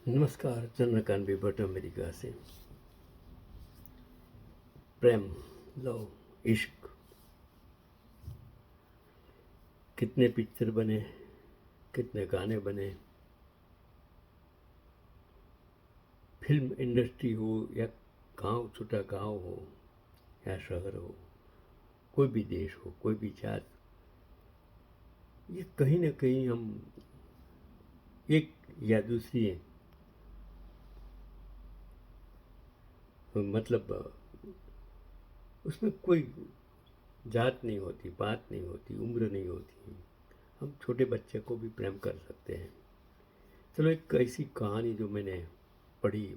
नमस्कार, चंद्रकांत बेबट अमेरिका से। प्रेम, लव, इश्क, कितने पिक्चर बने, कितने गाने बने। फिल्म इंडस्ट्री हो या गांव, छोटा गांव हो या शहर हो, कोई भी देश हो, कोई भी जात, ये कहीं ना कहीं हम एक या दूसरी मतलब उसमें कोई जात नहीं होती, बात नहीं होती, उम्र नहीं होती। हम छोटे बच्चे को भी प्रेम कर सकते हैं। चलो, एक ऐसी कहानी जो मैंने पढ़ी,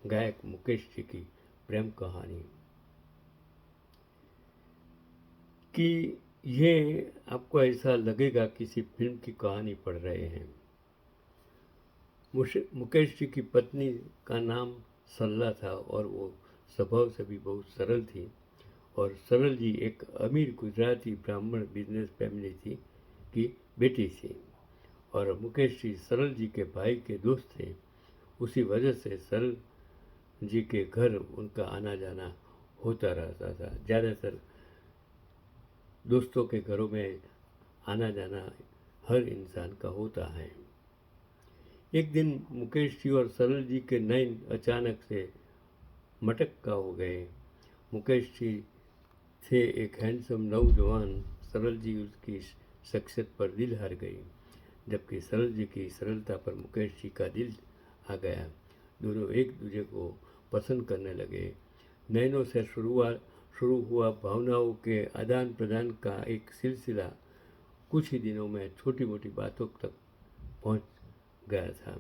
गायक मुकेश जी की प्रेम कहानी, कि ये आपको ऐसा लगेगा किसी फिल्म की कहानी पढ़ रहे हैं। मुकेश जी की पत्नी का नाम सरला था और वो स्वभाव से भी बहुत सरल थी। और सरल जी एक अमीर गुजराती ब्राह्मण बिजनेस फैमिली थी की बेटी थी। और मुकेश जी सरल जी के भाई के दोस्त थे। उसी वजह से सरल जी के घर उनका आना जाना होता रहता था। ज़्यादातर दोस्तों के घरों में आना जाना हर इंसान का होता है। एक दिन मुकेश जी और सरल जी के नयन अचानक से मटक्का हो गए। मुकेश जी थे एक हैंडसम नौजवान, सरल जी उसकी शख्सियत पर दिल हार गई, जबकि सरल जी की सरलता पर मुकेश जी का दिल आ गया। दोनों एक दूसरे को पसंद करने लगे। नैनों से शुरू हुआ भावनाओं के आदान प्रदान का एक सिलसिला कुछ ही दिनों में छोटी मोटी बातों तक पहुंच गया था।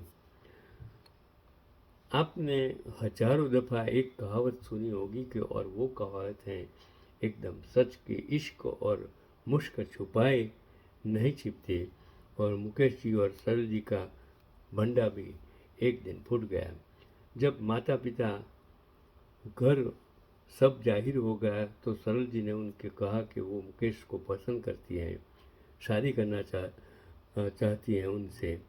आपने हजारों दफ़ा एक कहावत सुनी होगी कि, और वो कहावत है एकदम सच, कि इश्क और मुश्क छुपाए नहीं छिपते। और मुकेश जी और सरल जी का भंडा भी एक दिन फूट गया। जब माता पिता घर सब जाहिर हो गया तो सरल जी ने उनके कहा कि वो मुकेश को पसंद करती हैं, शादी करना चाहती हैं उनसे।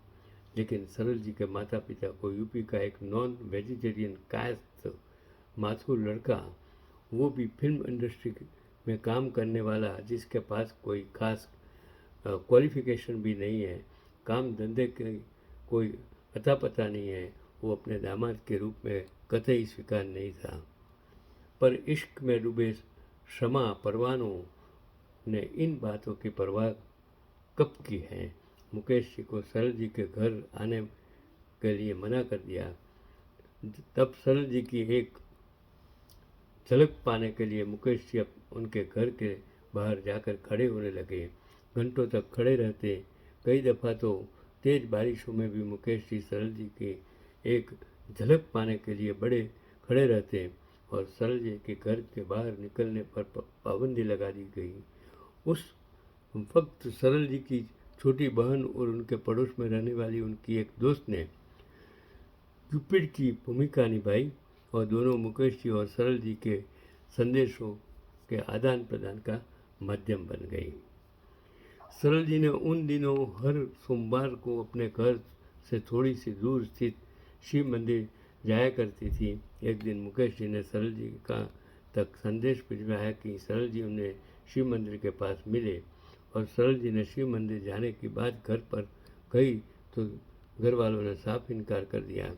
लेकिन सरल जी के माता पिता को यूपी का एक नॉन वेजिटेरियन कायस्थ माथुर लड़का, वो भी फिल्म इंडस्ट्री में काम करने वाला, जिसके पास कोई खास क्वालिफिकेशन भी नहीं है, काम धंधे के कोई अता पता नहीं है, वो अपने दामाद के रूप में कतई स्वीकार नहीं था। पर इश्क में डूबे शमा परवानों ने इन बातों की परवाह कब की है। मुकेश जी को सरल जी के घर आने के लिए मना कर दिया। तब सरल जी की एक झलक पाने के लिए मुकेश जी उनके घर के बाहर जाकर खड़े होने लगे। घंटों तक खड़े रहते। कई दफ़ा तो तेज बारिशों में भी मुकेश जी सरल जी की एक झलक पाने के लिए बड़े खड़े रहते और सरल जी के घर के बाहर निकलने पर पाबंदी लगा दी गई। उस वक्त सरल जी की छोटी बहन और उनके पड़ोस में रहने वाली उनकी एक दोस्त ने क्यूपिड की भूमिका निभाई और दोनों मुकेश जी और सरल जी के संदेशों के आदान प्रदान का माध्यम बन गई। सरल जी ने उन दिनों हर सोमवार को अपने घर से थोड़ी सी दूर स्थित शिव मंदिर जाया करती थी। एक दिन मुकेश जी ने सरल जी का तक संदेश भिजवाया कि सरल जी उन्हें शिव मंदिर के पास मिले। और सरल जी ने शिव मंदिर जाने की बात घर पर कही तो घर वालों ने साफ इनकार कर दिया।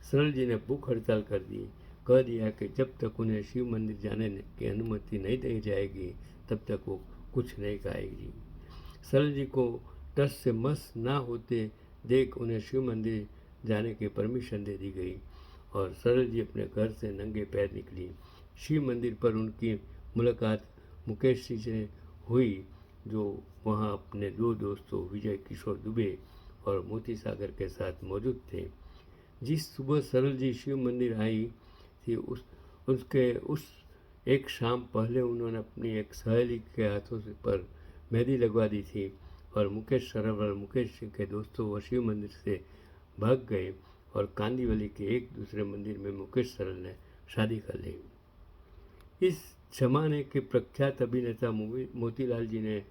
सरल जी ने भूख हड़ताल कर दी, कह दिया कि जब तक उन्हें शिव मंदिर जाने की अनुमति नहीं दी जाएगी तब तक वो कुछ नहीं खाएगी। सरल जी को टस से मस ना होते देख उन्हें शिव मंदिर जाने की परमिशन दे दी गई और सरल जी अपने घर से नंगे पैर निकली। शिव मंदिर पर उनकी मुलाकात मुकेश जी से हुई, जो वहां अपने दो दोस्तों विजय किशोर दुबे और मोती सागर के साथ मौजूद थे। जिस सुबह सरल जी शिव मंदिर आई थी, उस एक शाम पहले उन्होंने अपनी एक सहेली के हाथों से पर मेहंदी लगवा दी थी और मुकेश सरल और मुकेश सिंह के दोस्तों वो शिव मंदिर से भाग गए और कांदीवली के एक दूसरे मंदिर में मुकेश सरल ने शादी कर ली। इस जमाने के प्रख्यात अभिनेता मोतीलाल जी ने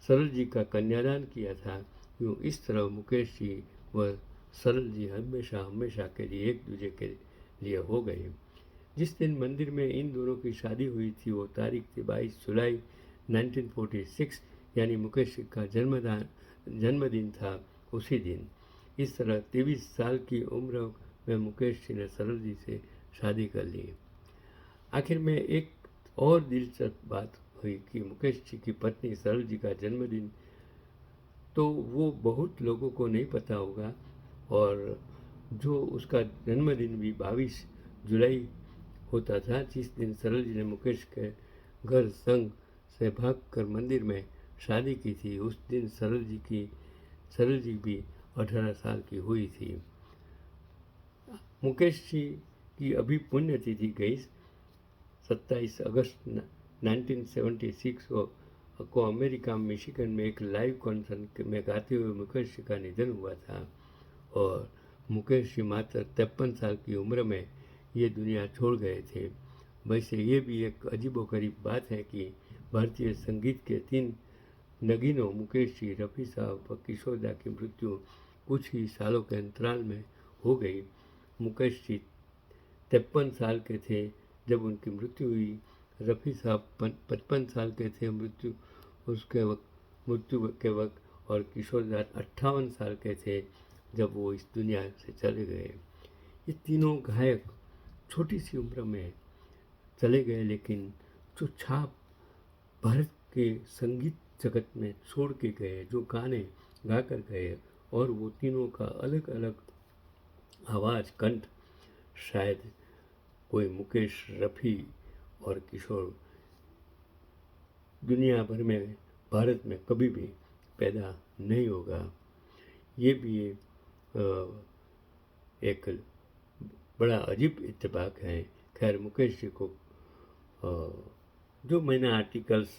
सरल जी का कन्यादान किया था। यूँ इस तरह मुकेश जी व सरल जी हमेशा हमेशा के लिए एक दूसरे के लिए हो गए। जिस दिन मंदिर में इन दोनों की शादी हुई थी वो तारीख थी 22 जुलाई 1946, यानी मुकेश जी का जन्मदिन था उसी दिन। इस तरह 23 साल की उम्र में मुकेश जी ने सरल जी से शादी कर ली। आखिर में एक और दिलचस्प बात हुई कि मुकेश जी की पत्नी सरल जी का जन्मदिन तो वो बहुत लोगों को नहीं पता होगा, और जो उसका जन्मदिन भी 22 जुलाई होता था, जिस दिन सरल जी ने मुकेश के घर संग से भागकर मंदिर में शादी की थी, उस दिन सरल जी भी 18 साल की हुई थी। मुकेश जी की अभी पुण्यतिथि गई 27 अगस्त 1976 को अमेरिका मिशिगन में एक लाइव कॉन्सर्ट में गाते हुए मुकेश जी का निधन हुआ था, और मुकेश जी मात्र 53 साल की उम्र में ये दुनिया छोड़ गए थे। वैसे ये भी एक अजीबोगरीब बात है कि भारतीय संगीत के 3 नगीनों मुकेश जी, रफ़ी साहब और किशोर दा की मृत्यु कुछ ही सालों के अंतराल में हो गई। मुकेश जी 53 साल के थे जब उनकी मृत्यु हुई। रफ़ी साहब 55 साल के थे मृत्यु के वक्त, और किशोर दा 58 साल के थे जब वो इस दुनिया से चले गए। ये तीनों गायक छोटी सी उम्र में चले गए, लेकिन जो छाप भारत के संगीत जगत में छोड़ के गए, जो गाने गा कर गए, और वो तीनों का अलग अलग आवाज़, कंठ, शायद कोई मुकेश, रफ़ी और किशोर दुनिया भर में, भारत में कभी भी पैदा नहीं होगा। ये भी एक बड़ा अजीब इत्तेफाक है। खैर, मुकेश जी को जो मैंने आर्टिकल्स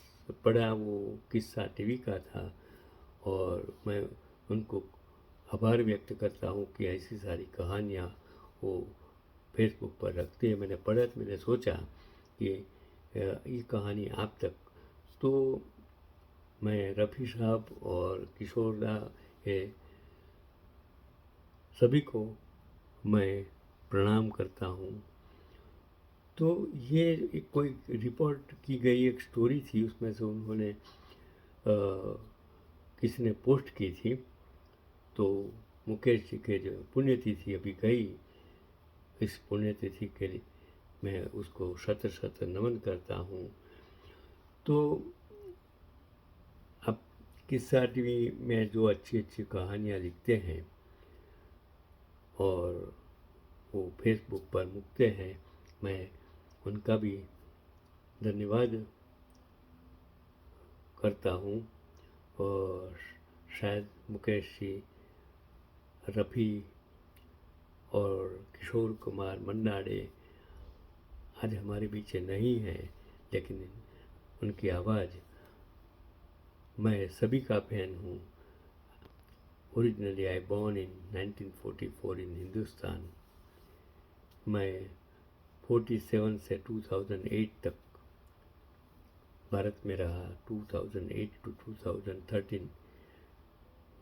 पढ़ा वो किस्सा टीवी का था, और मैं उनको आभार व्यक्त करता हूँ कि ऐसी सारी कहानियाँ वो फेसबुक पर रखते हैं। मैंने पढ़ा तो मैंने सोचा कि ये कहानी आप तक, तो मैं रफ़ी साहब और किशोर दा ये सभी को मैं प्रणाम करता हूँ। तो ये एक कोई रिपोर्ट की गई एक स्टोरी थी, उसमें से उन्होंने किसी ने पोस्ट की थी। तो मुकेश जी के जो पुण्यतिथि अभी गई, इस पुण्यतिथि के लिए मैं उसको शत शत नमन करता हूँ। तो अब किस्सा टीवी में जो अच्छी अच्छी कहानियाँ लिखते हैं और वो फेसबुक पर मुकते हैं, मैं उनका भी धन्यवाद करता हूँ। और शायद मुकेश जी, रफ़ी और किशोर कुमार मंडाड़े आज हमारे बीच नहीं हैं, लेकिन उनकी आवाज़, मैं सभी का फैन हूँ। ओरिजिनली आई बॉर्न इन 1944 इन हिंदुस्तान। मैं 47 से 2008 तक भारत में रहा। 2008 to 2013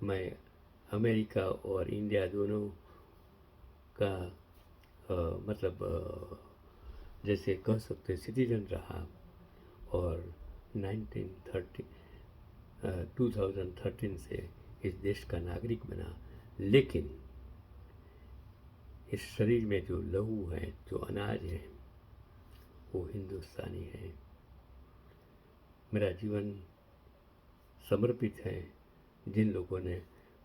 मैं अमेरिका और इंडिया दोनों का जैसे कह सकते सिटीजन रहा, और 2013 से इस देश का नागरिक बना। लेकिन इस शरीर में जो लहू है, जो अनाज है, वो हिंदुस्तानी है। मेरा जीवन समर्पित है जिन लोगों ने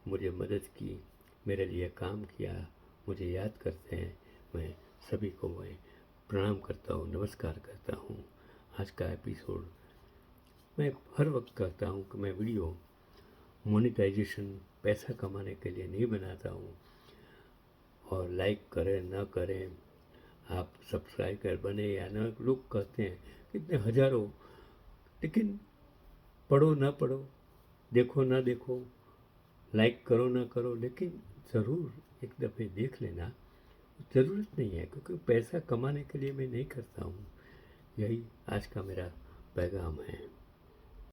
मुझे मदद की, मेरे लिए काम किया, मुझे याद करते हैं, मैं सभी को मैं प्रणाम करता हूँ, नमस्कार करता हूँ। आज का एपिसोड मैं हर वक्त कहता हूँ कि मैं वीडियो मोनेटाइजेशन, पैसा कमाने के लिए नहीं बनाता हूँ, और लाइक करें ना करें, आप सब्सक्राइबर बने या ना, लोग कहते हैं कितने हजारों, लेकिन पढ़ो ना पढ़ो, देखो ना देखो, लाइक करो ना करो, लेकिन ज़रूर एक दफ़े देख लेना। ज़रूरत नहीं है, क्योंकि पैसा कमाने के लिए मैं नहीं करता हूँ। यही आज का मेरा पैगाम है।